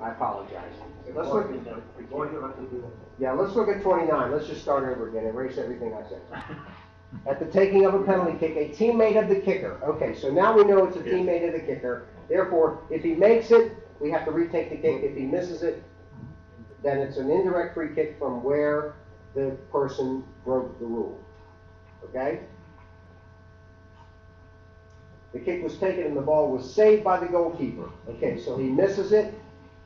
I apologize. Let's look at, yeah, let's look at 29. Let's just start over again. Erase everything I said. At the taking of a penalty kick, a teammate of the kicker. Okay, so now we know it's a teammate of the kicker. Therefore, if he makes it, we have to retake the kick. If he misses it, then it's an indirect free kick from where the person broke the rule. Okay? The kick was taken and the ball was saved by the goalkeeper. Okay, so he misses it,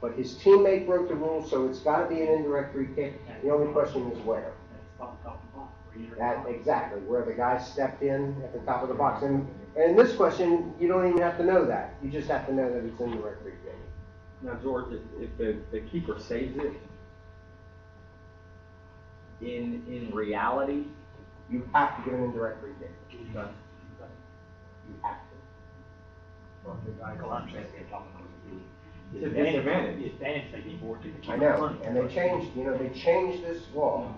but his teammate broke the rule, so it's got to be an indirect free kick. The only question is where. Exactly, where the guy stepped in at the top of the box. And in this question, you don't even have to know that. You just have to know that it's indirect free kick. Now, George, if the keeper saves it, in reality, you have to give an indirect free kick. You have to. It's a disadvantage. I know, and they changed, they changed this law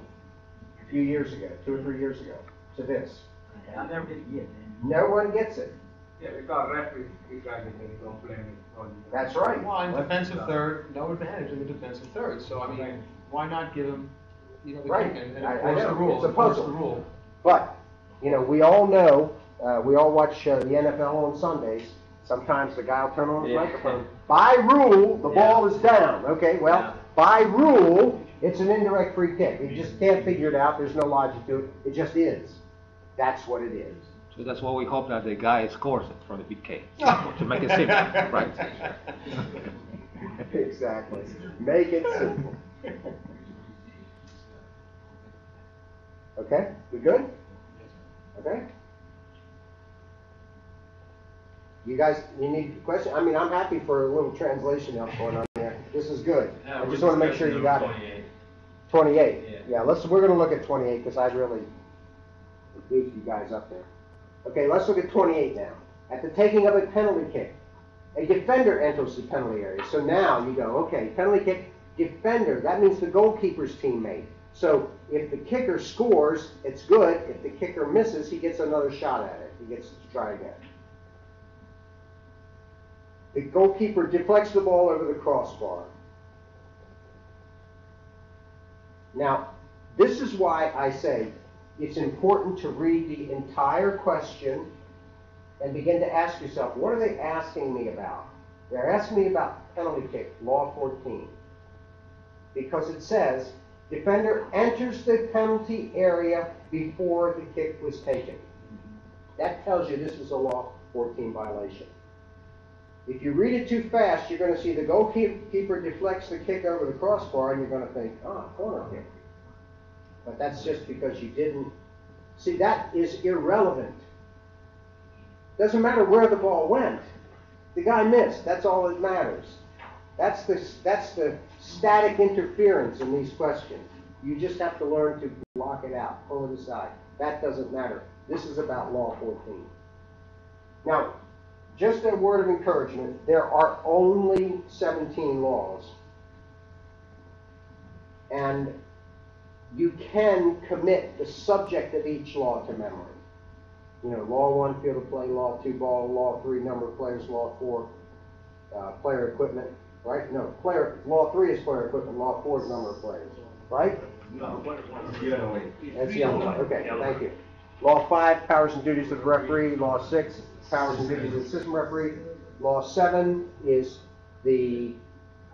a few years ago, 2 or 3 years ago, to this. I never did get it. No one gets it. Yeah, because referee, don't blame it. That's right. Well, in defensive third, no advantage in the defensive third. So I mean, why not give him, the right. kick and enforce the rule? It's a puzzle. But we all know, we all watch the NFL on Sundays. Sometimes the guy will turn on his microphone. By rule, the ball is down. Okay, well, by rule, it's an indirect free kick. You just can't figure it out. There's no logic to it. It just is. That's what it is. So that's why we hope that the guy scores it from the PK, to make it simple, right? Exactly. Make it simple. Okay, we good? Okay. You guys, you need a question? I mean, I'm happy for a little translation help going on there. This is good. I just want to make sure you got it. 28. Yeah, we're going to look at 28 because I really beefed you guys up there. Okay, let's look at 28 now. At the taking of a penalty kick, a defender enters the penalty area. So now you go, okay, penalty kick, defender. That means the goalkeeper's teammate. So if the kicker scores, it's good. If the kicker misses, he gets another shot at it. He gets to try again. The goalkeeper deflects the ball over the crossbar. Now, this is why I say it's important to read the entire question and begin to ask yourself, what are they asking me about? They're asking me about penalty kick, law 14. Because it says, defender enters the penalty area before the kick was taken. That tells you this is a law 14 violation. If you read it too fast, you're going to see the goalkeeper deflects the kick over the crossbar, and you're going to think, corner kick. But that's just because you didn't. See, that is irrelevant. Doesn't matter where the ball went. The guy missed. That's all that matters. That's the static interference in these questions. You just have to learn to block it out, pull it aside. That doesn't matter. This is about law 14. Now, just a word of encouragement, there are only 17 laws. And you can commit the subject of each law to memory. Law 1, field of play, law 2, ball, law 3, number of players, law 4, player equipment, right? No, law 3 is player equipment, law 4 is number of players, right? No. That's the other one. Okay, thank you. Law 5, powers and duties of the referee. Law 6, powers and duties of the assistant referee. Law 7 is the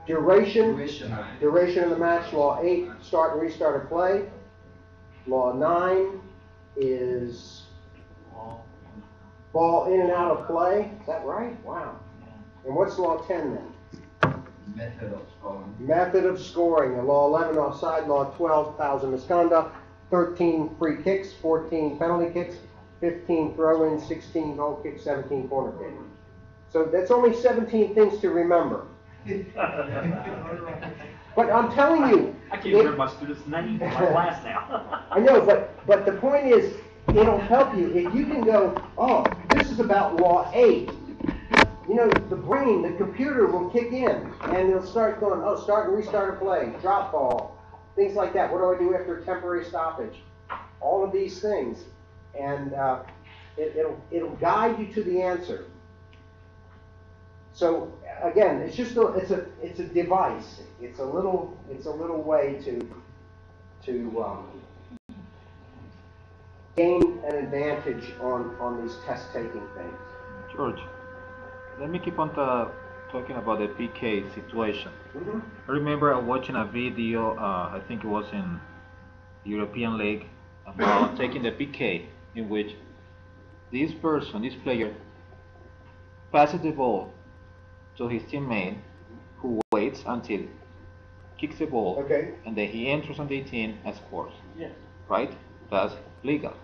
duration of the match. Law 8, start and restart of play. Law 9 is ball in and out of play. Is that right? Wow. And what's Law 10 then? Method of scoring. Method of scoring. And Law 11, offside. Law 12, fouls and misconduct. 13, free kicks. 14, penalty kicks. 15, throw-ins. 16, goal kicks. 17, corner kicks. So that's only 17 things to remember. But I'm telling you, I can't remember my students' names in my class now. I know, but the point is, it'll help you if you can go, oh, this is about Law 8. The brain, the computer will kick in, and it'll start going, oh, start and restart a play, drop ball, things like that. What do I do after a temporary stoppage? All of these things, and it'll guide you to the answer. So again, it's just it's a device. It's a little way to gain an advantage on these test taking things. George, let me keep on talking about the PK situation. Mm-hmm. I remember watching a video, I think it was in European League, about taking the PK, in which this player, passes the ball to his teammate, who waits until kicks the ball, Okay. and then he enters on the 18 and scores. Yes. Right? That's legal.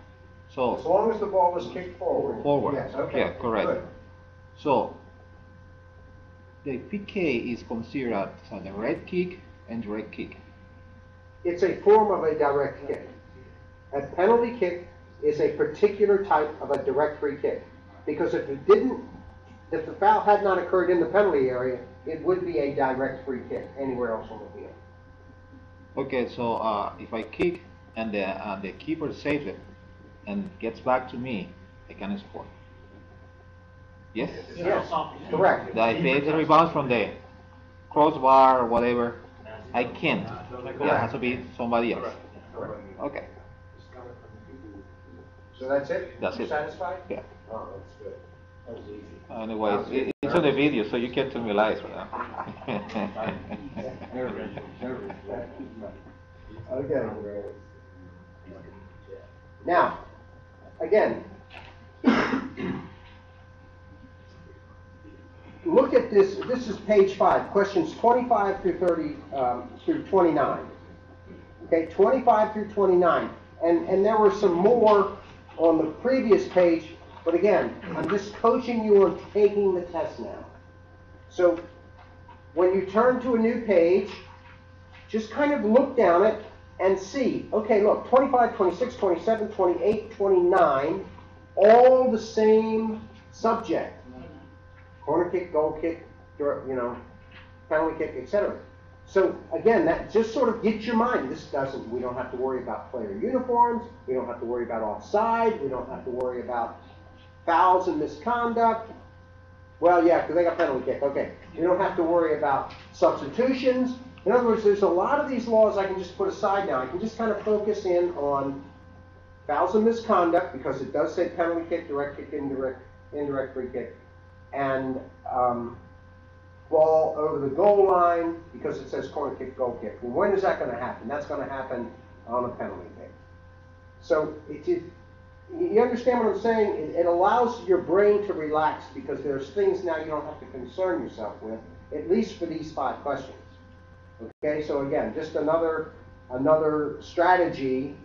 So As long as the ball is kicked forward. forward. Yes. Okay. Yeah, correct. Good. So the PK is considered as a direct kick and direct kick. It's a form of a direct kick. A penalty kick is a particular type of a direct free kick. Because if the foul had not occurred in the penalty area, it would be a direct free kick anywhere else on the field. Okay, so if I kick and the keeper saves it and gets back to me, I can score. Yes? Yes, correct. That if it's a rebound from the crossbar or whatever, I can't. It has to be somebody else. Correct. Okay. So that's it? That's You it. Satisfied? Yeah. Oh, that's good. That was easy. Anyways, it's on the video, so you can't tell me lies right Okay. Now, again, look at this. This is page 5, questions 25 through 30 through 29. Okay, 25 through 29. And there were some more on the previous page, but again, I'm just coaching you on taking the test now. So when you turn to a new page, just kind of look down it and see, okay, look, 25, 26, 27, 28, 29, all the same subject. Corner kick, goal kick, penalty kick, etc. So again, that just sort of gets your mind. We don't have to worry about player uniforms. We don't have to worry about offside. We don't have to worry about fouls and misconduct. Well, yeah, because they got penalty kick. Okay. We don't have to worry about substitutions. In other words, there's a lot of these laws I can just put aside now. I can just kind of focus in on fouls and misconduct, because it does say penalty kick, direct kick, indirect free kick, and ball over the goal line, because it says corner kick, goal kick. And when is that going to happen? That's going to happen on a penalty kick. So you understand what I'm saying? It allows your brain to relax, because there's things now you don't have to concern yourself with, at least for these 5 questions. Okay, so again, just another strategy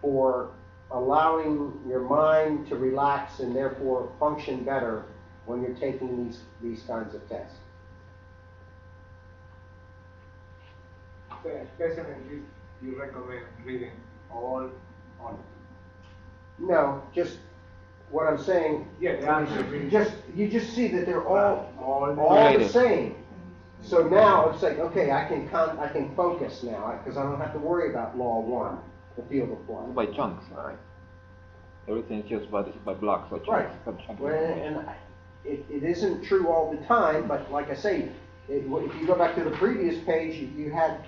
for allowing your mind to relax and therefore function better when you're taking these kinds of tests. So especially you recommend reading all on. No, just what I'm saying. Yeah, the answer is You just see that they're all the related. same. So now it's like, okay, I can focus now, because I don't have to worry about law 1, the field of play. By chunks, right? Everything's just by blocks or chunks. Right. By chunks. Well, and it isn't true all the time, but like I say, if you go back to the previous page, you had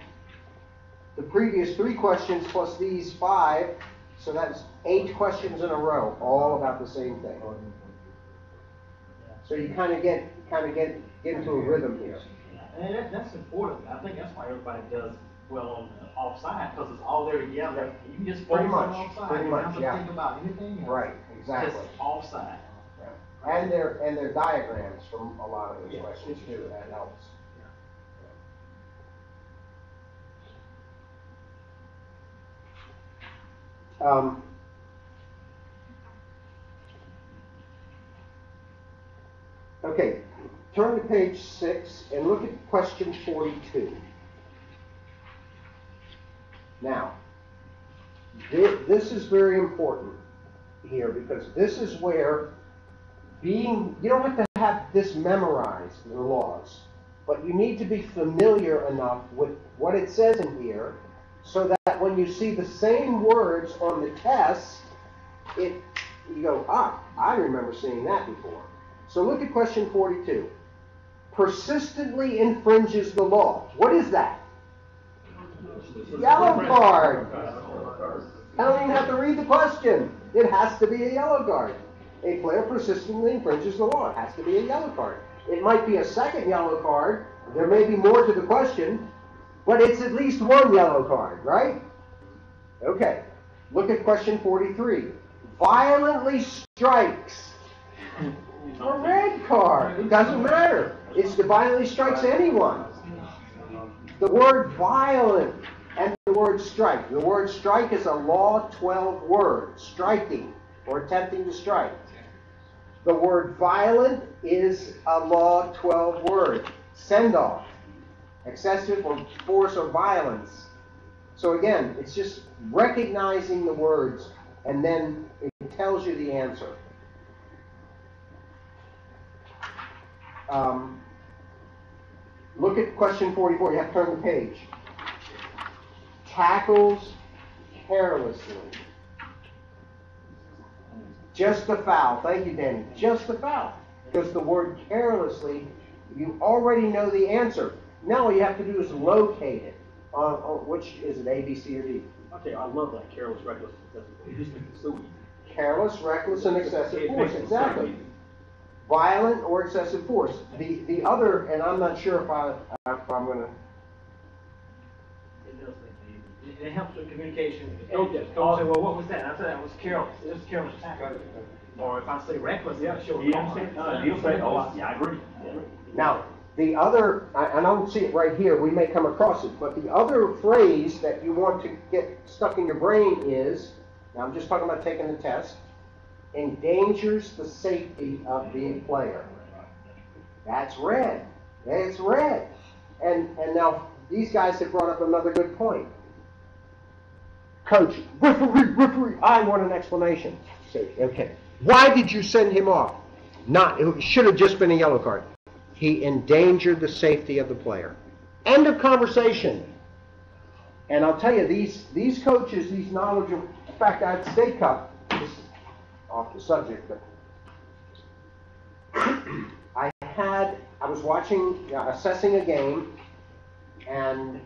the previous 3 questions plus these 5, so that's 8 questions in a row, all about the same thing. So you kind of get into a rhythm here. And that's important. I think that's why everybody does well on the offside, because it's all there together. You can just focus on offside. Pretty You much, don't have to yeah. think about anything else. Right, exactly. Just offside. And their diagrams from a lot of those Yeah. questions too. That helps. Okay, turn to page 6 and look at question 42. Now, this is very important here, because this is where you don't have to have this memorized, the laws, but you need to be familiar enough with what it says in here, so that when you see the same words on the test, you go, I remember seeing that before. So look at question 42. persistently infringes the law. What is that? Yellow card. I don't even have to read the question. It has to be a yellow card. A player persistently infringes the law. It has to be a yellow card. It might be a second yellow card. There may be more to the question, but it's at least one yellow card, right? Okay. Look at question 43. Violently strikes. A red card. It doesn't matter. It's the violently strikes anyone. The word violent and the word strike. The word strike is a law 12 word. Striking or attempting to strike. The word violent is a law 12 word. Send off. Excessive or force or violence. So again, it's just recognizing the words and then it tells you the answer. Look at question 44. You have to turn the page. Tackles carelessly. Just a foul. Thank you, Danny. Just a foul. Because the word carelessly, you already know the answer. Now all you have to do is locate it. Which is it, A, B, C, or D? Okay, I love that careless, reckless. It just makes it so easy. Careless, reckless, and excessive force. Exactly. Violent or excessive force. The other, and I'm not sure if I'm going to. It does make it easy. It helps with communication. Coach Coach say, well, what was that? I said, that was careless. It was careless tackle. Or if I say reckless, yeah, sure. You'll say, oh, yeah, I agree. Now, the other, I don't see it right here, we may come across it, but the other phrase that you want to get stuck in your brain is, now I'm just talking about taking the test, endangers the safety of the player. That's red. It's red. And now, these guys have brought up another good point. Coach, referee, I want an explanation. Say, okay, why did you send him off? It should have just been a yellow card. He endangered the safety of the player. End of conversation. And I'll tell you, these coaches, these knowledgeable, in fact, at State Cup, this is off the subject, but I was watching, assessing a game, and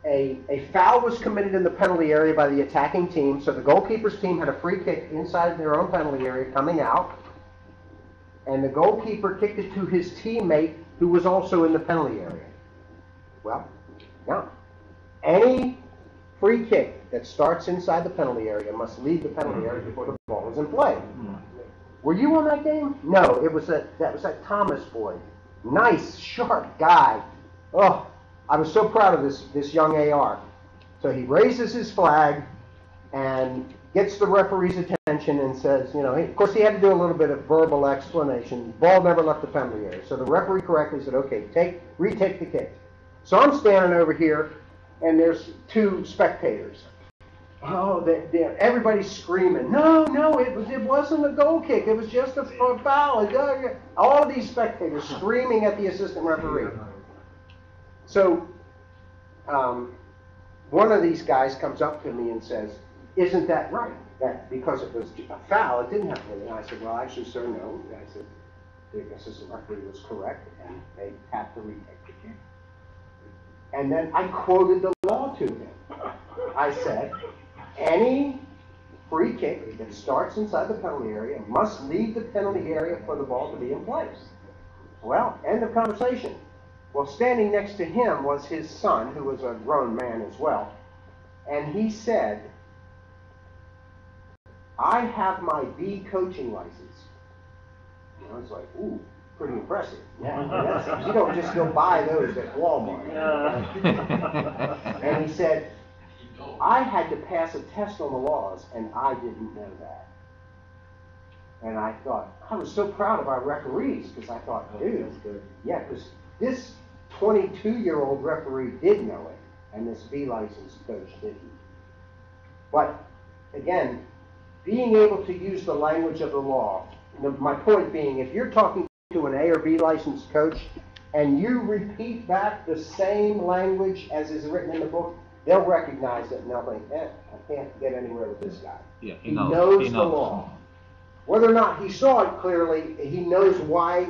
a foul was committed in the penalty area by the attacking team, so the goalkeeper's team had a free kick inside their own penalty area coming out, and the goalkeeper kicked it to his teammate who was also in the penalty area. Well, now, any free kick that starts inside the penalty area must leave the penalty area before the ball is in play. Were you on that game? No, that was that Thomas boy. Nice, sharp guy. Oh, I was so proud of this young AR. So he raises his flag and gets the referee's attention and says, of course he had to do a little bit of verbal explanation. Ball never left the penalty area. So the referee correctly said, okay, retake the kick. So I'm standing over here and there's two spectators. Oh, everybody's screaming. No, it wasn't a goal kick. It was just a foul. All of these spectators screaming at the assistant referee. So one of these guys comes up to me and says, isn't that right? That because it was a foul, it didn't have to be. And I said, well, actually, sir, no. I said, the assistant referee was correct, and they have to retake the kick. And then I quoted the law to him. I said, any free kick that starts inside the penalty area must leave the penalty area for the ball to be in place. Well, end of conversation. Well, standing next to him was his son, who was a grown man as well. And he said, I have my B coaching license. I was like, ooh, pretty impressive. Yeah, you don't just go buy those at Walmart. And he said, I had to pass a test on the laws, and I didn't know that. And I thought, I was so proud of our referees, because I thought, dude, that's good. Yeah, because this 22-year-old referee did know it, and this B licensed coach didn't. But, again, being able to use the language of the law, my point being, if you're talking to an A or B licensed coach, and you repeat back the same language as is written in the book, they'll recognize it and they'll think, I can't get anywhere with this guy. Yeah, he knows the law. Whether or not he saw it clearly, he knows why